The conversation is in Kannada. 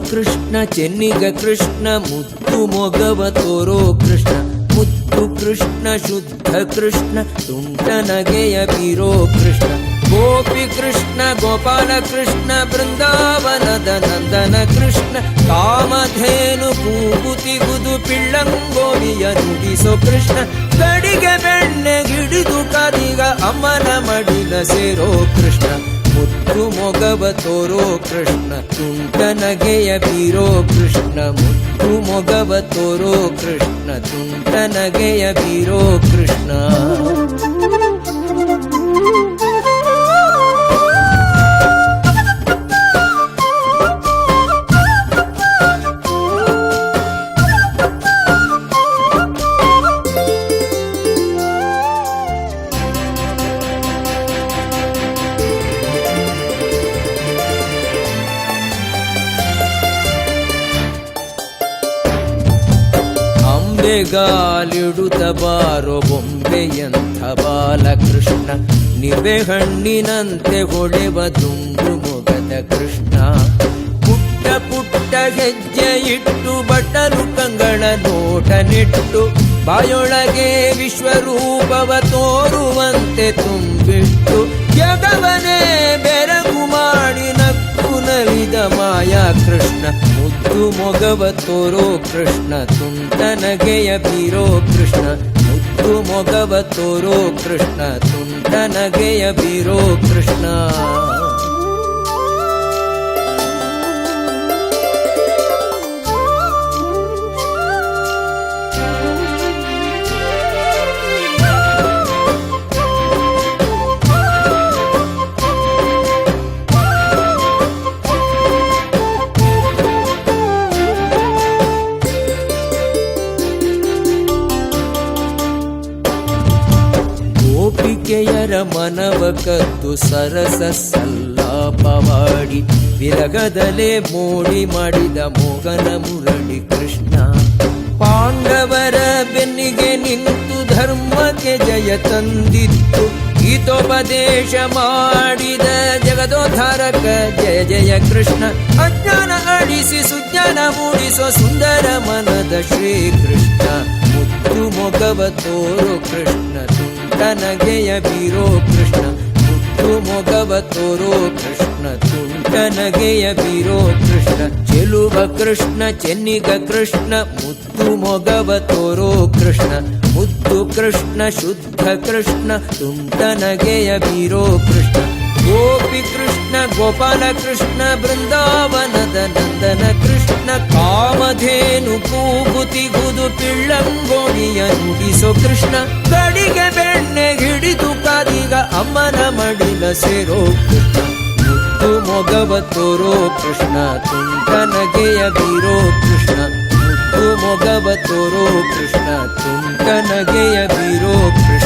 ಕೃಷ್ಣ ಚೆನ್ನಿಗ ಕೃಷ್ಣ ಮುತ್ತು ಮೊಗವ ತೋರೋ ಕೃಷ್ಣ ಮುತ್ತು ಕೃಷ್ಣ ಶುದ್ಧ ಕೃಷ್ಣ ತುಂಟ ನಗೆಯ ಬೀರೋ ಕೃಷ್ಣ ಗೋಪಿ ಕೃಷ್ಣ ಗೋಪಾಲ ಕೃಷ್ಣ ಬೃಂದಾವನದ ನಂದನ ಕೃಷ್ಣ ಕಾಮಧೇನು ಕೂಗುತಿಗುದು ಪಿಳ್ಳಂಗೋವಿಯ ನುಡಿಸೋ ಕೃಷ್ಣ ಗಡಿಗೆ ಬೆಣ್ಣೆ ಗಿಡಿದು ಕದಿಗ ಅಮ್ಮನ ಮಡಿಲ ಸೇರೋ ಕೃಷ್ಣ ಮುತ್ತು ಮೊಗವ ತೋರೋ ಕೃಷ್ಣ ತುಂಟ ನಗೆಯ ಬೀರೋ ಕೃಷ್ಣ ಮುತ್ತು ಮೊಗವ ತೋರೋ ಕೃಷ್ಣ ತುಂಟ ನಗೆಯ ಬೀರೋ ಕೃಷ್ಣ ಗಾಲಿಡುತ್ತ ಬಾರೋ ಬೊಂಬೆಯಂಥ ಬಾಲಕೃಷ್ಣ ನಿವೆ ಹಣ್ಣಿನಂತೆ ಹೊಳೆವ ದುಂಡು ಮೊಗದ ಕೃಷ್ಣ ಪುಟ್ಟ ಪುಟ್ಟ ಹೆಜ್ಜೆ ಇಟ್ಟು ಬಟ್ಟಲು ಕಂಗಳ ನೋಟ ನೆಟ್ಟು ಬಾಯೊಳಗೆ ವಿಶ್ವರೂಪವ ತೋರುವಂತೆ ತುಂಬಿಟ್ಟು ಜಗವನೇ ಬೆರಗು ಮಾಡಿ ನಕ್ಕು ನಲಿದ ಮಾಯಾ ಕೃಷ್ಣ ಮುದ್ದು ಮೊಗವ ತೋರೋ ಕೃಷ್ಣ ತುಂಟ ನಗೆಯ ಬೀರೋ ಕೃಷ್ಣ ಮುದ್ದು ಮೊಗವ ತೋರೋ ಕೃಷ್ಣ ತುಂಟ ನಗೆಯ ಬೀರೋ ಕೃಷ್ಣ ಗೋಪಿಕೆಯರ ಮನವ ಕದ್ದು ಸರಸ ಸಲ್ಲಾಪವಾಡಿ ವಿರಗದಲೇ ಮೋಡಿ ಮಾಡಿದ ಮೋಗನ ಮುರಳಿ ಕೃಷ್ಣ ಪಾಂಡವರ ಬೆನ್ನಿಗೆ ನಿಂತು ಧರ್ಮಕ್ಕೆ ಜಯ ತಂದಿತ್ತು ಗೀತೋಪದೇಶ ಮಾಡಿದ ಜಗದೋದ್ಧಾರಕ ಜಯ ಜಯ ಕೃಷ್ಣ ಅಜ್ಞಾನ ಅಳಿಸಿ ಸುಜ್ಞಾನ ಮೂಡಿಸೋ ಸುಂದರ ಮನದ ಶ್ರೀಕೃಷ್ಣ ಮುತ್ತು ಮೊಗವ ತೋರೋ ಕೃಷ್ಣ ತುಂಟ ನಗೆಯ ಬೀರೋ ಕೃಷ್ಣ ಮುತ್ತು ಮೊಗವ ತೋರೋ ಕೃಷ್ಣ ತುಂಟ ನಗೆಯ ಬೀರೋ ಕೃಷ್ಣ ಚೆಲುವ ಕೃಷ್ಣ ಚೆನ್ನಿಗ ಕೃಷ್ಣ ಮುತ್ತು ಮೊಗವ ತೋರೋ ಕೃಷ್ಣ ಮುದ್ದು ಕೃಷ್ಣ ಶುದ್ಧ ಕೃಷ್ಣ ತುಂಟ ನಗೆಯ ಬೀರೋ ಕೃಷ್ಣ ಗೋಪಿ ಕೃಷ್ಣ ಗೋಪಾಲ ಕೃಷ್ಣ ಬೃಂದಾವನದ ನಂದನ ಕೃಷ್ಣ ಕಾಮಧೇನು ಕೂಗುತಿಗುದು ಪಿಳ್ಳಂಗೋಣಿಯ ನುಡಿಸೋ ಕೃಷ್ಣ ಗಡಿಗೆ ಬೆಣ್ಣೆ ಹಿಡಿದು ಕಾದಿಗ ಅಮ್ಮನ ಮಡಿಲ ಸೇರೋ ಕೃಷ್ಣ ಮುತ್ತು ಮೊಗವ ತೋರೋ ಕೃಷ್ಣ ತುಂಟ ನಗೆಯ ಬೀರೋ ಕೃಷ್ಣ ಮುತ್ತು ಮೊಗವ ತೋರೋ ಕೃಷ್ಣ ತುಂಟ ನಗೆಯ ಬೀರೋ ಕೃಷ್ಣ